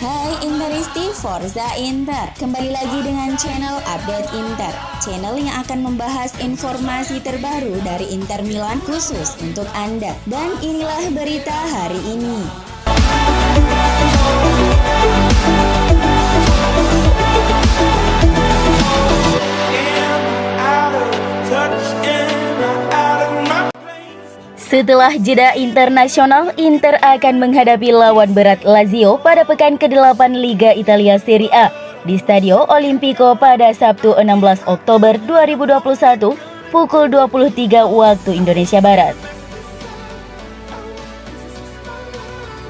Hai Interisti, Forza Inter. Kembali lagi dengan channel Update Inter, channel yang akan membahas informasi terbaru dari Inter Milan khusus untuk Anda. Dan inilah berita hari ini. Setelah jeda internasional, Inter akan menghadapi lawan berat Lazio pada pekan ke-8 Liga Italia Serie A di Stadio Olimpico pada Sabtu 16 Oktober 2021 pukul 23 waktu Indonesia Barat.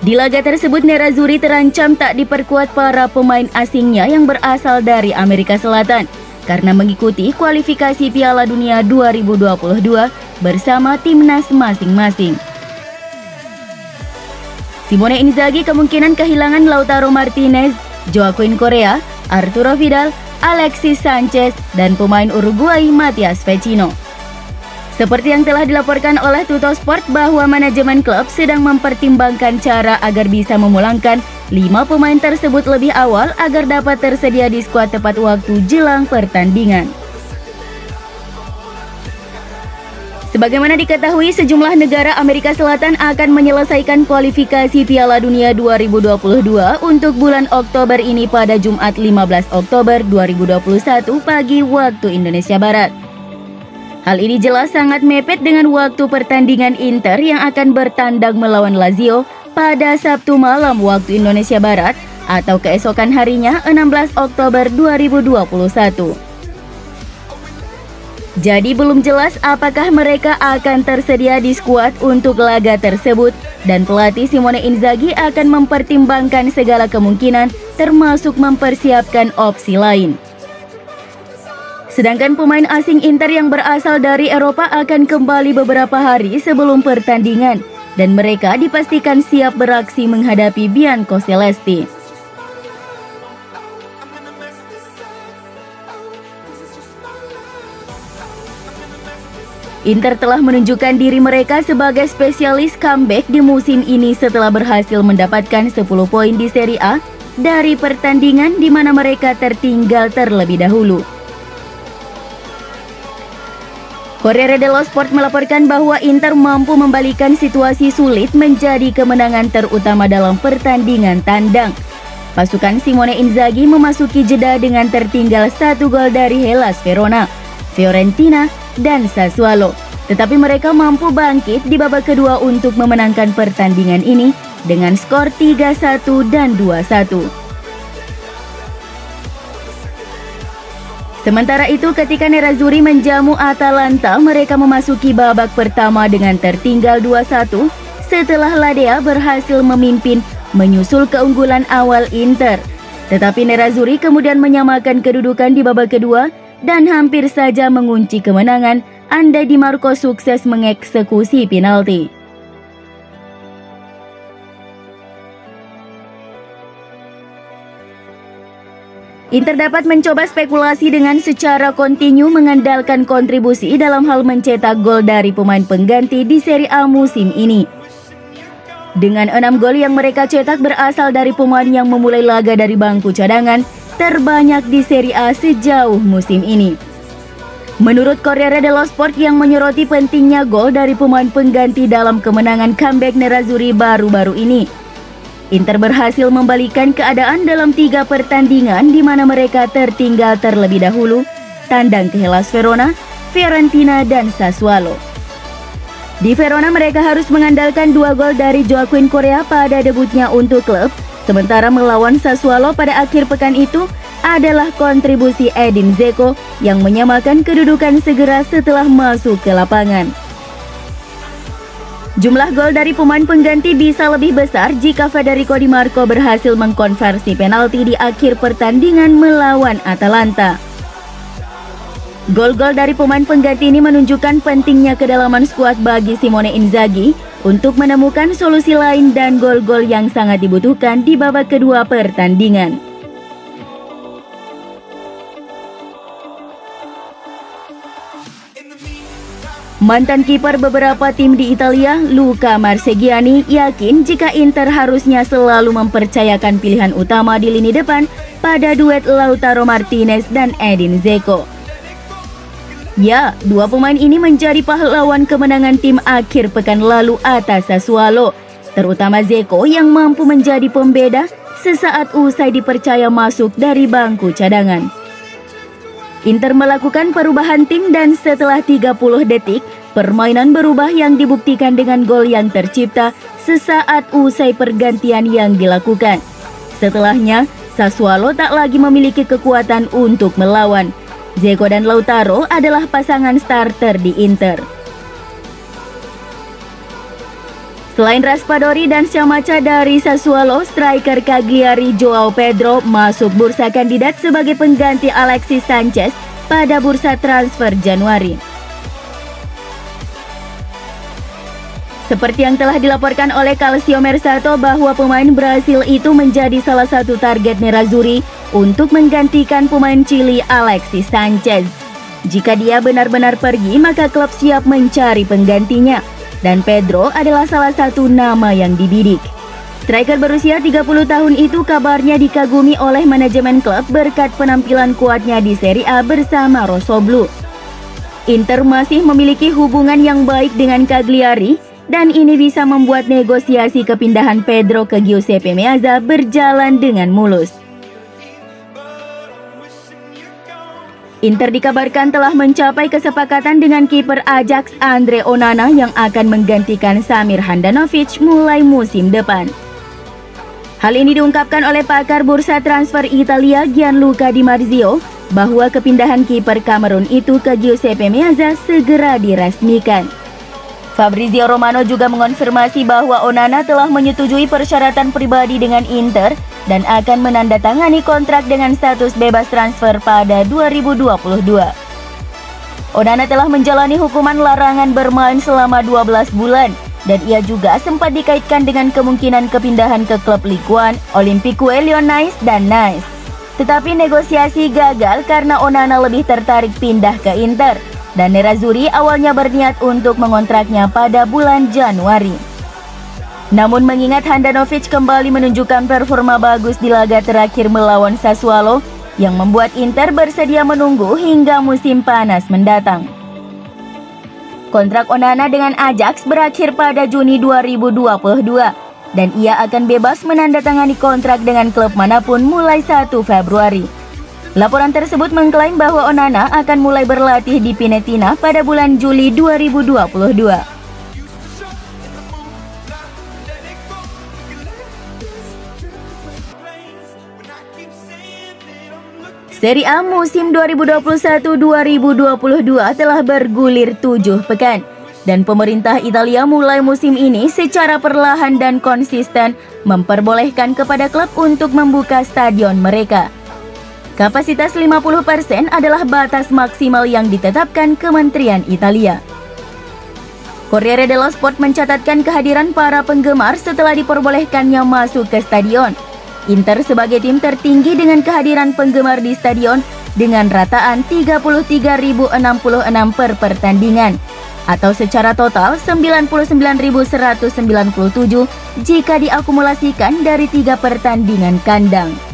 Di laga tersebut, Nerazzurri terancam tak diperkuat para pemain asingnya yang berasal dari Amerika Selatan karena mengikuti kualifikasi Piala Dunia 2022 bersama timnas masing-masing. Simone Inzaghi kemungkinan kehilangan Lautaro Martinez, Joaquin Correa, Arturo Vidal, Alexis Sanchez, dan pemain Uruguay Matias Vecino. Seperti yang telah dilaporkan oleh Tuttosport bahwa manajemen klub sedang mempertimbangkan cara agar bisa memulangkan 5 pemain tersebut lebih awal agar dapat tersedia di skuad tepat waktu jelang pertandingan. Sebagaimana diketahui, sejumlah negara Amerika Selatan akan menyelesaikan kualifikasi Piala Dunia 2022 untuk bulan Oktober ini pada Jumat 15 Oktober 2021 pagi waktu Indonesia Barat. Hal ini jelas sangat mepet dengan waktu pertandingan Inter yang akan bertandang melawan Lazio pada Sabtu malam waktu Indonesia Barat atau keesokan harinya 16 Oktober 2021. Jadi belum jelas apakah mereka akan tersedia di skuad untuk laga tersebut dan pelatih Simone Inzaghi akan mempertimbangkan segala kemungkinan termasuk mempersiapkan opsi lain. Sedangkan pemain asing Inter yang berasal dari Eropa akan kembali beberapa hari sebelum pertandingan dan mereka dipastikan siap beraksi menghadapi Bianco Celesti. Inter telah menunjukkan diri mereka sebagai spesialis comeback di musim ini setelah berhasil mendapatkan 10 poin di Serie A dari pertandingan di mana mereka tertinggal terlebih dahulu. Corriere dello Sport melaporkan bahwa Inter mampu membalikan situasi sulit menjadi kemenangan terutama dalam pertandingan tandang. Pasukan Simone Inzaghi memasuki jeda dengan tertinggal 1 gol dari Hellas Verona, Fiorentina, dan Sassuolo. Tetapi mereka mampu bangkit di babak kedua untuk memenangkan pertandingan ini dengan skor 3-1 dan 2-1. Sementara itu, ketika Nerazzurri menjamu Atalanta, mereka memasuki babak pertama dengan tertinggal 2-1 setelah Ladea berhasil memimpin menyusul keunggulan awal Inter. Tetapi Nerazzurri kemudian menyamakan kedudukan di babak kedua dan hampir saja mengunci kemenangan andai Di Marco sukses mengeksekusi penalti. Inter dapat mencoba spekulasi dengan secara kontinu mengandalkan kontribusi dalam hal mencetak gol dari pemain pengganti di Serie A musim ini. Dengan 6 gol yang mereka cetak berasal dari pemain yang memulai laga dari bangku cadangan terbanyak di Serie A sejauh musim ini. Menurut Corriere dello Sport yang menyoroti pentingnya gol dari pemain pengganti dalam kemenangan comeback Nerazzurri baru-baru ini, Inter berhasil membalikan keadaan dalam 3 pertandingan di mana mereka tertinggal terlebih dahulu, tandang ke Hellas Verona, Fiorentina, dan Sassuolo. Di Verona mereka harus mengandalkan 2 gol dari Joaquin Correa pada debutnya untuk klub, sementara melawan Sassuolo pada akhir pekan itu adalah kontribusi Edin Dzeko yang menyamakan kedudukan segera setelah masuk ke lapangan. Jumlah gol dari pemain pengganti bisa lebih besar jika Federico Di Marco berhasil mengkonversi penalti di akhir pertandingan melawan Atalanta. Gol-gol dari pemain pengganti ini menunjukkan pentingnya kedalaman skuad bagi Simone Inzaghi untuk menemukan solusi lain dan gol-gol yang sangat dibutuhkan di babak kedua pertandingan. Mantan kiper beberapa tim di Italia, Luca Marsegiani, yakin jika Inter harusnya selalu mempercayakan pilihan utama di lini depan pada duet Lautaro Martinez dan Edin Dzeko. Ya, dua pemain ini menjadi pahlawan kemenangan tim akhir pekan lalu atas Sassuolo, terutama Dzeko yang mampu menjadi pembeda sesaat usai dipercaya masuk dari bangku cadangan. Inter melakukan perubahan tim dan setelah 30 detik, permainan berubah yang dibuktikan dengan gol yang tercipta sesaat usai pergantian yang dilakukan. Setelahnya, Sassuolo tak lagi memiliki kekuatan untuk melawan. Dzeko dan Lautaro adalah pasangan starter di Inter. Selain Raspadori dan Scamacca dari Sassuolo, striker Cagliari Joao Pedro masuk bursa kandidat sebagai pengganti Alexis Sanchez pada bursa transfer Januari. Seperti yang telah dilaporkan oleh Calcio Mercato bahwa pemain Brasil itu menjadi salah satu target Nerazzurri untuk menggantikan pemain Chili Alexis Sanchez. Jika dia benar-benar pergi, maka klub siap mencari penggantinya. Dan Pedro adalah salah satu nama yang dibidik. Striker berusia 30 tahun itu kabarnya dikagumi oleh manajemen klub berkat penampilan kuatnya di Serie A bersama Rossoblu. Inter masih memiliki hubungan yang baik dengan Cagliari dan ini bisa membuat negosiasi kepindahan Pedro ke Giuseppe Meazza berjalan dengan mulus. Inter dikabarkan telah mencapai kesepakatan dengan kiper Ajax Andre Onana yang akan menggantikan Samir Handanovic mulai musim depan. Hal ini diungkapkan oleh pakar bursa transfer Italia Gianluca Di Marzio bahwa kepindahan kiper Kamerun itu ke Giuseppe Meazza segera diresmikan. Fabrizio Romano juga mengonfirmasi bahwa Onana telah menyetujui persyaratan pribadi dengan Inter dan akan menandatangani kontrak dengan status bebas transfer pada 2022. Onana telah menjalani hukuman larangan bermain selama 12 bulan dan ia juga sempat dikaitkan dengan kemungkinan kepindahan ke klub Ligue 1, Olympique Lyonnais dan Nice. Tetapi negosiasi gagal karena Onana lebih tertarik pindah ke Inter dan Nerazzurri awalnya berniat untuk mengontraknya pada bulan Januari. Namun mengingat Handanovic kembali menunjukkan performa bagus di laga terakhir melawan Sassuolo yang membuat Inter bersedia menunggu hingga musim panas mendatang. Kontrak Onana dengan Ajax berakhir pada Juni 2022 dan ia akan bebas menandatangani kontrak dengan klub manapun mulai 1 Februari. Laporan tersebut mengklaim bahwa Onana akan mulai berlatih di Pinetina pada bulan Juli 2022. Serie A musim 2021-2022 telah bergulir 7 pekan dan pemerintah Italia mulai musim ini secara perlahan dan konsisten memperbolehkan kepada klub untuk membuka stadion mereka. Kapasitas 50% adalah batas maksimal yang ditetapkan Kementerian Italia. Corriere dello Sport mencatatkan kehadiran para penggemar setelah diperbolehkannya masuk ke stadion. Inter sebagai tim tertinggi dengan kehadiran penggemar di stadion dengan rataan 33.066 per pertandingan atau secara total 99.197 jika diakumulasikan dari 3 pertandingan kandang.